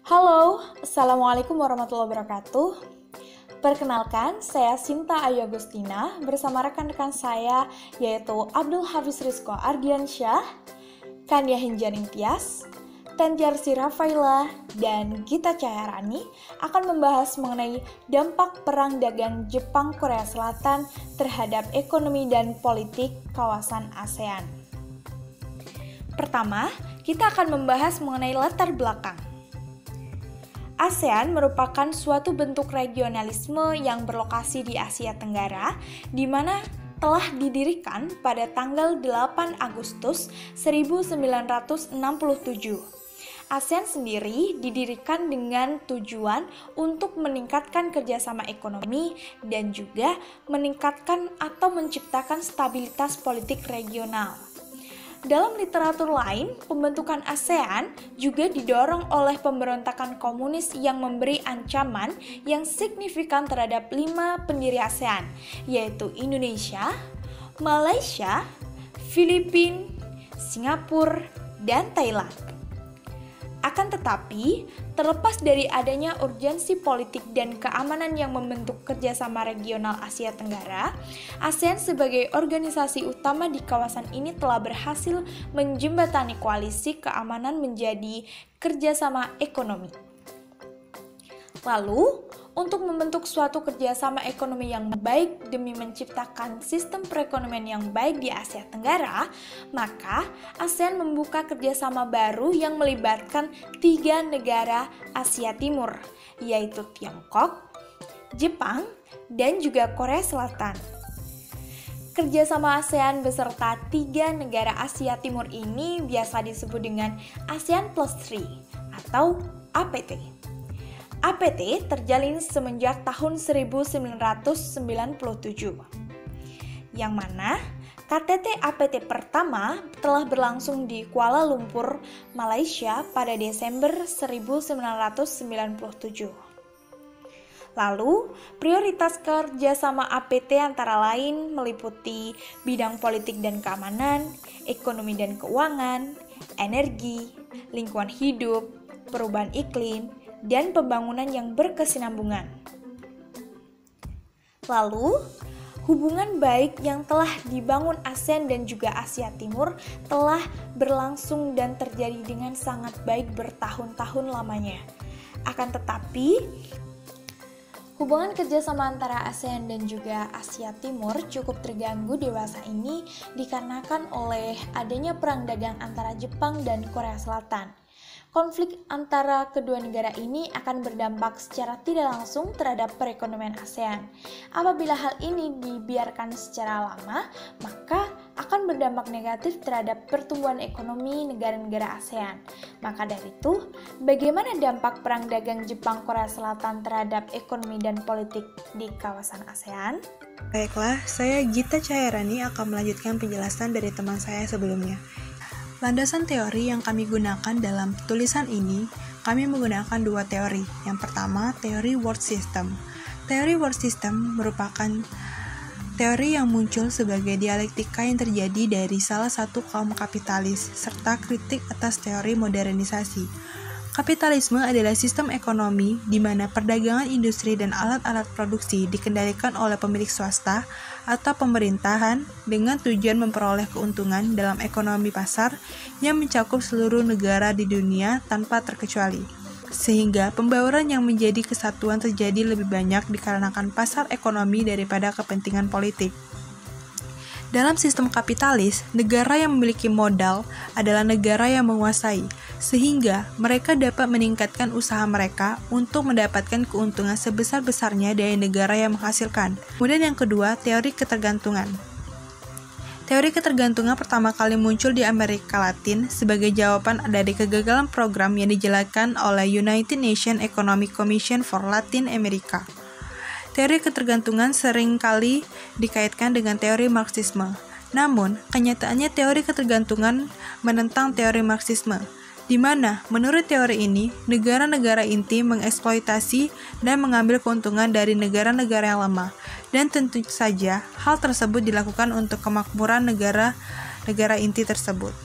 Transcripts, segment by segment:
Halo, Assalamualaikum warahmatullahi wabarakatuh. Perkenalkan, saya Sinta Ayu Agustina bersama rekan-rekan saya yaitu Abdul Hafiz Rizko Ardiansyah, Kania Hinjaning Tias, Tenjarsi Rafaila, dan Gita Cahyarani akan membahas mengenai dampak perang dagang Jepang-Korea Selatan terhadap ekonomi dan politik kawasan ASEAN. Pertama, kita akan membahas mengenai latar belakang. ASEAN merupakan suatu bentuk regionalisme yang berlokasi di Asia Tenggara, di mana telah didirikan pada tanggal 8 Agustus 1967. ASEAN sendiri didirikan dengan tujuan untuk meningkatkan kerjasama ekonomi dan juga meningkatkan atau menciptakan stabilitas politik regional. Dalam literatur lain, pembentukan ASEAN juga didorong oleh pemberontakan komunis yang memberi ancaman yang signifikan terhadap 5 pendiri ASEAN, yaitu Indonesia, Malaysia, Filipina, Singapura, dan Thailand. Akan tetapi, terlepas dari adanya urgensi politik dan keamanan yang membentuk kerjasama regional Asia Tenggara, ASEAN sebagai organisasi utama di kawasan ini telah berhasil menjembatani koalisi keamanan menjadi kerjasama ekonomi. Lalu, untuk membentuk suatu kerjasama ekonomi yang baik demi menciptakan sistem perekonomian yang baik di Asia Tenggara, maka ASEAN membuka kerjasama baru yang melibatkan 3 negara Asia Timur, yaitu Tiongkok, Jepang, dan juga Korea Selatan. Kerjasama ASEAN beserta 3 negara Asia Timur ini biasa disebut dengan ASEAN Plus 3 atau APT. APT terjalin semenjak tahun 1997, yang mana KTT APT pertama telah berlangsung di Kuala Lumpur, Malaysia pada Desember 1997. Lalu, prioritas kerjasama APT antara lain meliputi bidang politik dan keamanan, ekonomi dan keuangan, energi, lingkungan hidup, perubahan iklim, dan pembangunan yang berkesinambungan. Lalu, hubungan baik yang telah dibangun ASEAN dan juga Asia Timur telah berlangsung dan terjadi dengan sangat baik bertahun-tahun lamanya. Akan tetapi, hubungan kerjasama antara ASEAN dan juga Asia Timur cukup terganggu dewasa ini dikarenakan oleh adanya perang dagang antara Jepang dan Korea Selatan. Konflik antara kedua negara ini akan berdampak secara tidak langsung terhadap perekonomian ASEAN. Apabila hal ini dibiarkan secara lama, maka akan berdampak negatif terhadap pertumbuhan ekonomi negara-negara ASEAN. Maka dari itu, bagaimana dampak perang dagang Jepang-Korea Selatan terhadap ekonomi dan politik di kawasan ASEAN? Baiklah, saya Gita Cahyarani akan melanjutkan penjelasan dari teman saya sebelumnya. Landasan teori yang kami gunakan dalam tulisan ini, kami menggunakan 2 teori. Yang pertama, teori world system. Teori world system merupakan teori yang muncul sebagai dialektika yang terjadi dari salah satu kaum kapitalis, serta kritik atas teori modernisasi. Kapitalisme adalah sistem ekonomi di mana perdagangan industri dan alat-alat produksi dikendalikan oleh pemilik swasta atau pemerintahan dengan tujuan memperoleh keuntungan dalam ekonomi pasar yang mencakup seluruh negara di dunia tanpa terkecuali. Sehingga pembauran yang menjadi kesatuan terjadi lebih banyak dikarenakan pasar ekonomi daripada kepentingan politik. Dalam sistem kapitalis, negara yang memiliki modal adalah negara yang menguasai, sehingga mereka dapat meningkatkan usaha mereka untuk mendapatkan keuntungan sebesar-besarnya dari negara yang menghasilkan. Kemudian yang kedua, teori ketergantungan. Teori ketergantungan pertama kali muncul di Amerika Latin sebagai jawaban dari kegagalan program yang dijalankan oleh United Nations Economic Commission for Latin America. Teori ketergantungan seringkali dikaitkan dengan teori Marxisme. Namun, kenyataannya teori ketergantungan menentang teori Marxisme, di mana menurut teori ini, negara-negara inti mengeksploitasi dan mengambil keuntungan dari negara-negara yang lemah, dan tentu saja hal tersebut dilakukan untuk kemakmuran negara-negara inti tersebut.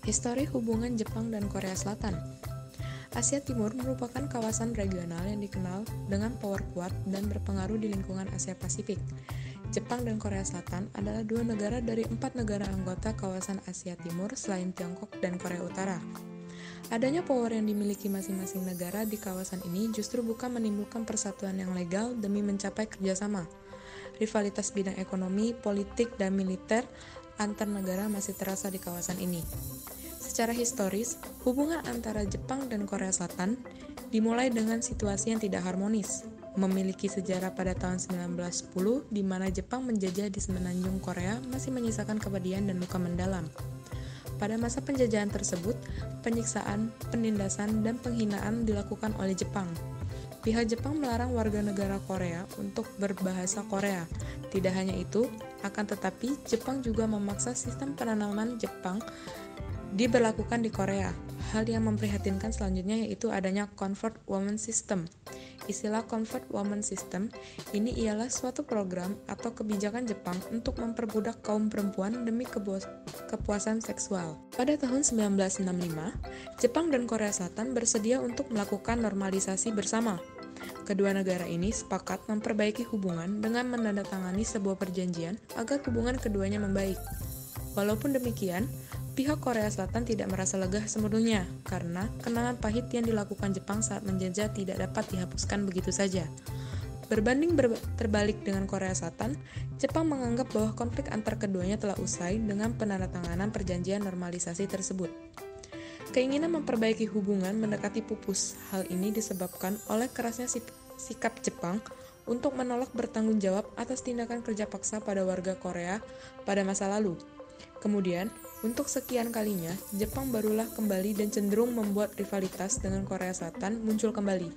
Histori hubungan Jepang dan Korea Selatan. Asia Timur merupakan kawasan regional yang dikenal dengan power kuat dan berpengaruh di lingkungan Asia Pasifik. Jepang dan Korea Selatan adalah dua negara dari 4 negara anggota kawasan Asia Timur selain Tiongkok dan Korea Utara. Adanya power yang dimiliki masing-masing negara di kawasan ini justru bukan menimbulkan persatuan yang legal demi mencapai kerjasama. Rivalitas bidang ekonomi, politik, dan militer antar negara masih terasa di kawasan ini. Secara historis, hubungan antara Jepang dan Korea Selatan dimulai dengan situasi yang tidak harmonis, memiliki sejarah pada tahun 1910 di mana Jepang menjajah di semenanjung Korea masih menyisakan kepedihan dan luka mendalam. Pada masa penjajahan tersebut, penyiksaan, penindasan, dan penghinaan dilakukan oleh Jepang. Pihak Jepang melarang warga negara Korea untuk berbahasa Korea. Tidak hanya itu, akan tetapi Jepang juga memaksa sistem penanaman Jepang diberlakukan di Korea. Hal yang memprihatinkan selanjutnya yaitu adanya Convert Woman System. Istilah Convert Woman System ini ialah suatu program atau kebijakan Jepang untuk memperbudak kaum perempuan demi kepuasan seksual. Pada tahun 1965, Jepang dan Korea Selatan bersedia untuk melakukan normalisasi bersama. Kedua negara ini sepakat memperbaiki hubungan dengan menandatangani sebuah perjanjian agar hubungan keduanya membaik. Walaupun demikian, pihak Korea Selatan tidak merasa lega sepenuhnya karena kenangan pahit yang dilakukan Jepang saat menjajah tidak dapat dihapuskan begitu saja. Berbanding terbalik dengan Korea Selatan, Jepang menganggap bahwa konflik antar keduanya telah usai dengan penandatanganan perjanjian normalisasi tersebut. Keinginan memperbaiki hubungan mendekati pupus. Hal ini disebabkan oleh kerasnya sikap Jepang untuk menolak bertanggung jawab atas tindakan kerja paksa pada warga Korea pada masa lalu. Kemudian, untuk sekian kalinya, Jepang barulah kembali dan cenderung membuat rivalitas dengan Korea Selatan muncul kembali.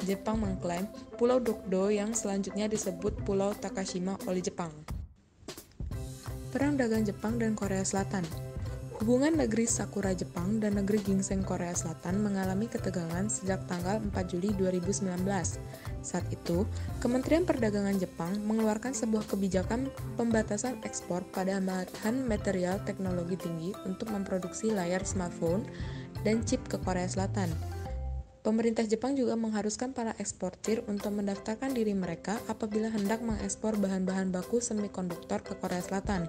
Jepang mengklaim Pulau Dokdo yang selanjutnya disebut Pulau Takashima oleh Jepang. Perang dagang Jepang dan Korea Selatan. Hubungan negeri Sakura Jepang dan negeri Ginseng Korea Selatan mengalami ketegangan sejak tanggal 4 Juli 2019. Saat itu, Kementerian Perdagangan Jepang mengeluarkan sebuah kebijakan pembatasan ekspor pada bahan material teknologi tinggi untuk memproduksi layar smartphone dan chip ke Korea Selatan. Pemerintah Jepang juga mengharuskan para eksportir untuk mendaftarkan diri mereka apabila hendak mengekspor bahan-bahan baku semikonduktor ke Korea Selatan.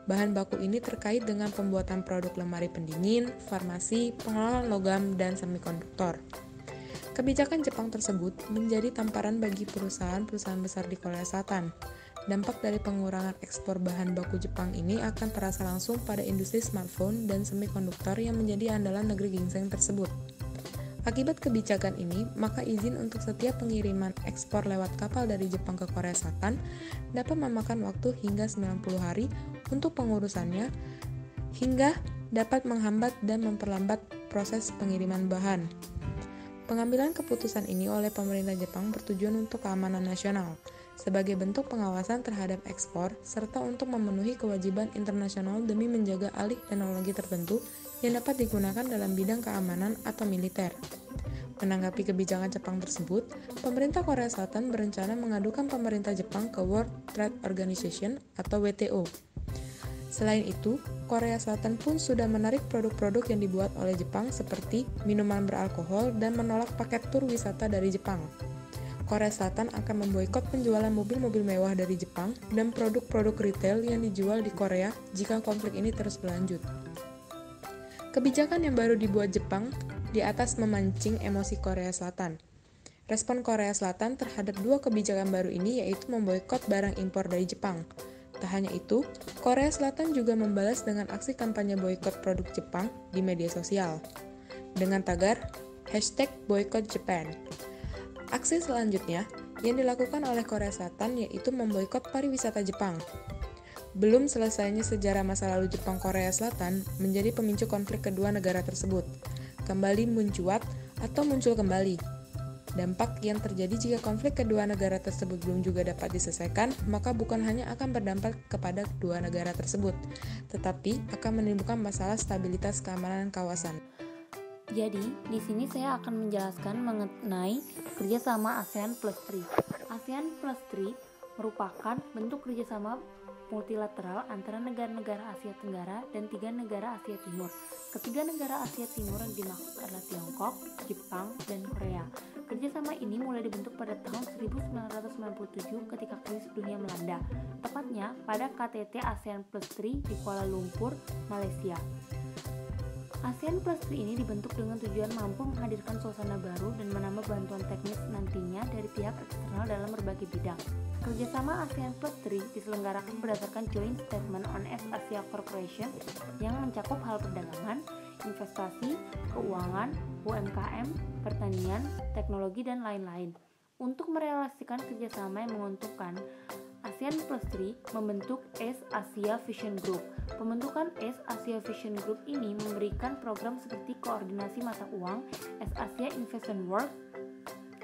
Bahan baku ini terkait dengan pembuatan produk lemari pendingin, farmasi, pengolahan logam, dan semikonduktor. Kebijakan Jepang tersebut menjadi tamparan bagi perusahaan-perusahaan besar di Korea Selatan. Dampak dari pengurangan ekspor bahan baku Jepang ini akan terasa langsung pada industri smartphone dan semikonduktor yang menjadi andalan negeri ginseng tersebut. Akibat kebijakan ini, maka izin untuk setiap pengiriman ekspor lewat kapal dari Jepang ke Korea Selatan dapat memakan waktu hingga 90 hari untuk pengurusannya, hingga dapat menghambat dan memperlambat proses pengiriman bahan. Pengambilan keputusan ini oleh pemerintah Jepang bertujuan untuk keamanan nasional, sebagai bentuk pengawasan terhadap ekspor, serta untuk memenuhi kewajiban internasional demi menjaga alih teknologi tertentu yang dapat digunakan dalam bidang keamanan atau militer. Menanggapi kebijakan Jepang tersebut, pemerintah Korea Selatan berencana mengadukan pemerintah Jepang ke World Trade Organization atau WTO. Selain itu, Korea Selatan pun sudah menarik produk-produk yang dibuat oleh Jepang seperti minuman beralkohol dan menolak paket tur wisata dari Jepang. Korea Selatan akan memboikot penjualan mobil-mobil mewah dari Jepang dan produk-produk retail yang dijual di Korea jika konflik ini terus berlanjut. Kebijakan yang baru dibuat Jepang di atas memancing emosi Korea Selatan. Respon Korea Selatan terhadap dua kebijakan baru ini yaitu memboikot barang impor dari Jepang. Tak hanya itu, Korea Selatan juga membalas dengan aksi kampanye boikot produk Jepang di media sosial dengan tagar #BoykottJapan. Aksi selanjutnya yang dilakukan oleh Korea Selatan yaitu memboikot pariwisata Jepang. Belum selesainya sejarah masa lalu Jepang-Korea Selatan menjadi pemicu konflik kedua negara tersebut kembali mencuat atau muncul kembali. Dampak yang terjadi jika konflik kedua negara tersebut belum juga dapat diselesaikan, maka bukan hanya akan berdampak kepada kedua negara tersebut, tetapi akan menimbulkan masalah stabilitas keamanan kawasan. Jadi, di sini saya akan menjelaskan mengenai kerjasama ASEAN Plus 3. ASEAN Plus 3 merupakan bentuk kerjasama multilateral antara negara-negara Asia Tenggara dan 3 negara Asia Timur. Ketiga negara Asia Timur yang dimaksud adalah Tiongkok, Jepang, dan Korea. Kerjasama ini mulai dibentuk pada tahun 1997 ketika krisis dunia melanda, tepatnya pada KTT ASEAN Plus 3 di Kuala Lumpur, Malaysia. ASEAN Plus 3 ini dibentuk dengan tujuan mampu menghadirkan suasana baru dan menambah bantuan teknis nantinya dari pihak eksternal dalam berbagai bidang. Kerjasama ASEAN Plus 3 diselenggarakan berdasarkan Joint Statement on East Asia Cooperation yang mencakup hal perdagangan, investasi, keuangan, UMKM, pertanian, teknologi, dan lain-lain. Untuk merealisasikan kerjasama yang menguntungkan, ASEAN Plus 3 membentuk East Asia Vision Group. Pembentukan East Asia Vision Group ini memberikan program seperti koordinasi mata uang, East Asia Investment Work,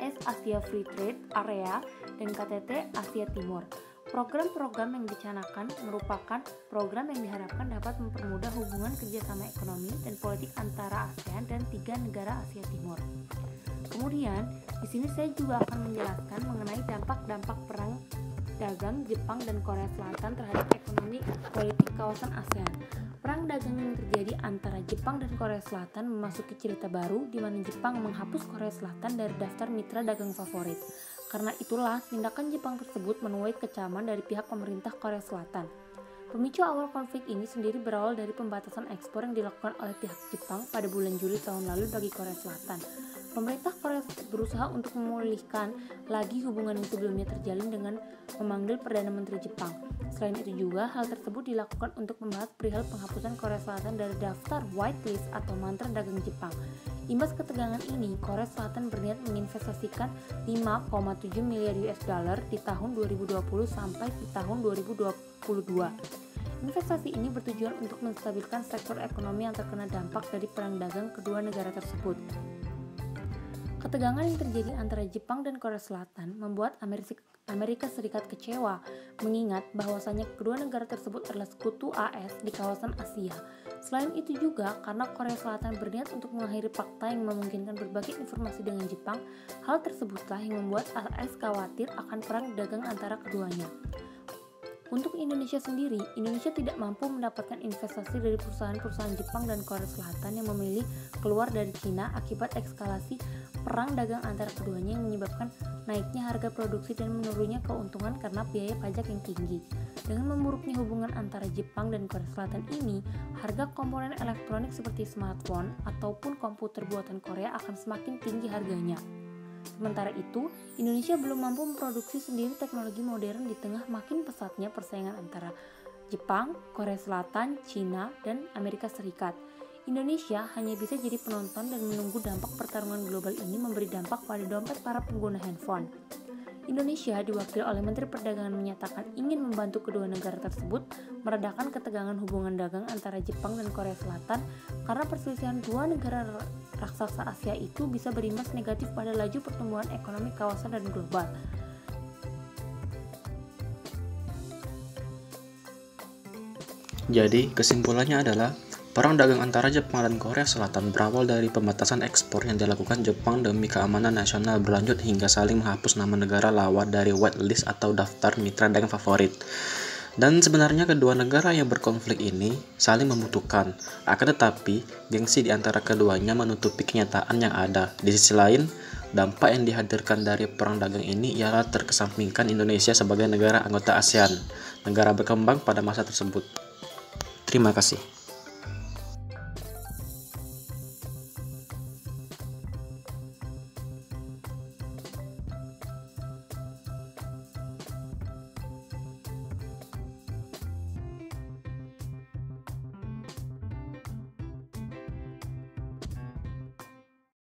East Asia Free Trade Area, dan KTT Asia Timur. Program-program yang dicanangkan merupakan program yang diharapkan dapat mempermudah hubungan kerjasama ekonomi dan politik antara ASEAN dan 3 negara Asia Timur. Kemudian, di sini saya juga akan menjelaskan mengenai dampak-dampak perang dagang Jepang dan Korea Selatan terhadap ekonomi politik kawasan ASEAN. Perang dagang yang terjadi antara Jepang dan Korea Selatan memasuki cerita baru di mana Jepang menghapus Korea Selatan dari daftar mitra dagang favorit. Karena itulah, tindakan Jepang tersebut menuai kecaman dari pihak pemerintah Korea Selatan. Pemicu awal konflik ini sendiri berawal dari pembatasan ekspor yang dilakukan oleh pihak Jepang pada bulan Juli tahun lalu bagi Korea Selatan. Pemerintah Korea berusaha untuk memulihkan lagi hubungan yang sebelumnya terjalin dengan memanggil Perdana Menteri Jepang. Selain itu juga, hal tersebut dilakukan untuk membahas perihal penghapusan Korea Selatan dari daftar whitelist atau mantra dagang Jepang. Imbas ketegangan ini, Korea Selatan berniat menginvestasikan 5,7 miliar US dollar di tahun 2020 sampai di tahun 2022. Investasi ini bertujuan untuk menstabilkan sektor ekonomi yang terkena dampak dari perang dagang kedua negara tersebut. Ketegangan yang terjadi antara Jepang dan Korea Selatan membuat Amerika Serikat kecewa, mengingat bahwasannya kedua negara tersebut adalah sekutu AS di kawasan Asia. Selain itu juga, karena Korea Selatan berniat untuk mengakhiri fakta yang memungkinkan berbagi informasi dengan Jepang, hal tersebutlah yang membuat AS khawatir akan perang dagang antara keduanya. Untuk Indonesia sendiri, Indonesia tidak mampu mendapatkan investasi dari perusahaan-perusahaan Jepang dan Korea Selatan yang memilih keluar dari Cina akibat eskalasi perang dagang antara keduanya yang menyebabkan naiknya harga produksi dan menurunnya keuntungan karena biaya pajak yang tinggi. Dengan memburuknya hubungan antara Jepang dan Korea Selatan ini, harga komponen elektronik seperti smartphone ataupun komputer buatan Korea akan semakin tinggi harganya. Sementara itu, Indonesia belum mampu memproduksi sendiri teknologi modern di tengah makin pesatnya persaingan antara Jepang, Korea Selatan, Cina, dan Amerika Serikat. Indonesia hanya bisa jadi penonton dan menunggu dampak pertarungan global ini memberi dampak pada dompet para pengguna handphone. Indonesia diwakili oleh Menteri Perdagangan menyatakan ingin membantu kedua negara tersebut meredakan ketegangan hubungan dagang antara Jepang dan Korea Selatan karena perselisihan dua negara raksasa Asia itu bisa berimbas negatif pada laju pertumbuhan ekonomi kawasan dan global. Jadi, kesimpulannya adalah perang dagang antara Jepang dan Korea Selatan berawal dari pembatasan ekspor yang dilakukan Jepang demi keamanan nasional berlanjut hingga saling menghapus nama negara lawan dari whitelist atau daftar mitra dagang favorit. Dan sebenarnya kedua negara yang berkonflik ini saling membutuhkan, akan tetapi gengsi di antara keduanya menutupi kenyataan yang ada. Di sisi lain, dampak yang dihadirkan dari perang dagang ini ialah terkesampingkan Indonesia sebagai negara anggota ASEAN, negara berkembang pada masa tersebut. Terima kasih.